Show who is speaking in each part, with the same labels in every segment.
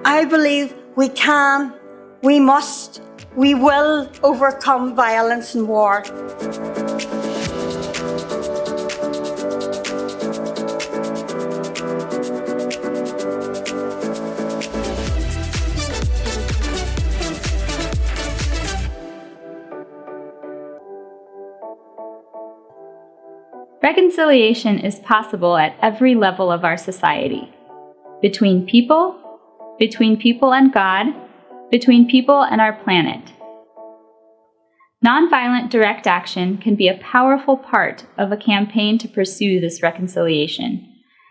Speaker 1: I believe we can, we must, we will overcome violence and war.
Speaker 2: Reconciliation is possible at every level of our society. Between people and God, between people and our planet. Nonviolent direct action can be a powerful part of a campaign to pursue this reconciliation,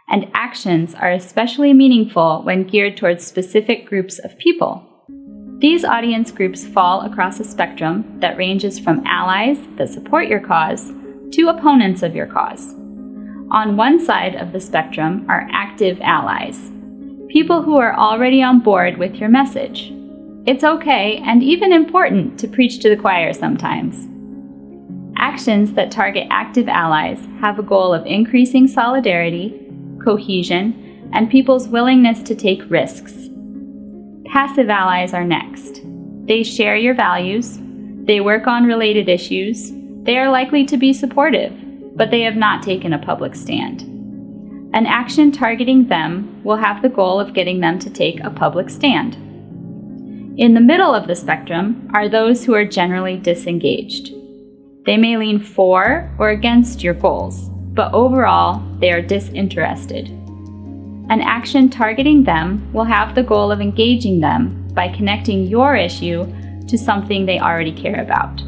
Speaker 2: and actions are especially meaningful when geared towards specific groups of people. These audience groups fall across a spectrum that ranges from allies that support your cause to opponents of your cause. On one side of the spectrum are active allies, people who are already on board with your message. It's okay and even important to preach to the choir sometimes. Actions that target active allies have a goal of increasing solidarity, cohesion, and people's willingness to take risks. Passive allies are next. They share your values, they work on related issues, they are likely to be supportive, but they have not taken a public stand. An action targeting them will have the goal of getting them to take a public stand. In the middle of the spectrum are those who are generally disengaged. They may lean for or against your goals, but overall, they are disinterested. An action targeting them will have the goal of engaging them by connecting your issue to something they already care about.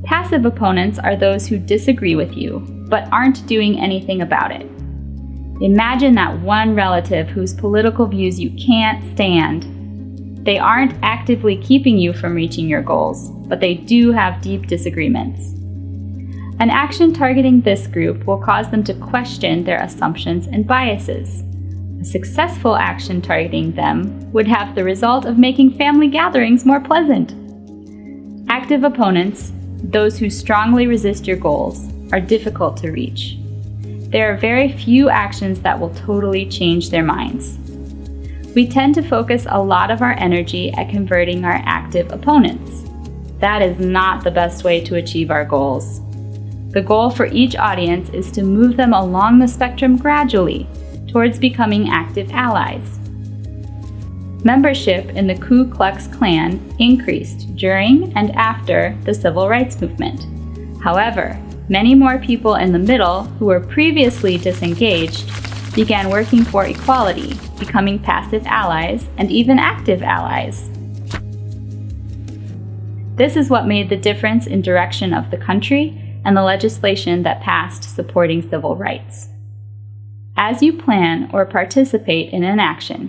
Speaker 2: Passive opponents are those who disagree with you, but aren't doing anything about it. Imagine that one relative whose political views you can't stand. They aren't actively keeping you from reaching your goals, but they do have deep disagreements. An action targeting this group will cause them to question their assumptions and biases. A successful action targeting them would have the result of making family gatherings more pleasant. Active opponents, those who strongly resist your goals, are difficult to reach. There are very few actions that will totally change their minds. We tend to focus a lot of our energy at converting our active opponents. That is not the best way to achieve our goals. The goal for each audience is to move them along the spectrum gradually towards becoming active allies. Membership in the Ku Klux Klan increased during and after the Civil Rights Movement. However, many more people in the middle who were previously disengaged began working for equality, becoming passive allies and even active allies. This is what made the difference in direction of the country and the legislation that passed supporting civil rights. As you plan or participate in an action,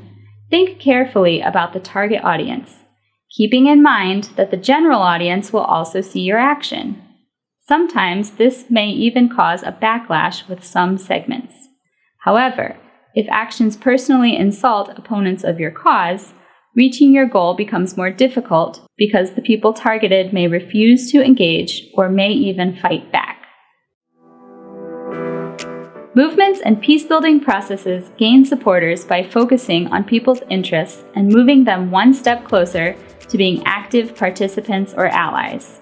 Speaker 2: think carefully about the target audience, keeping in mind that the general audience will also see your action. Sometimes this may even cause a backlash with some segments. However, if actions personally insult opponents of your cause, reaching your goal becomes more difficult because the people targeted may refuse to engage or may even fight back. Movements and peace-building processes gain supporters by focusing on people's interests and moving them one step closer to being active participants or allies.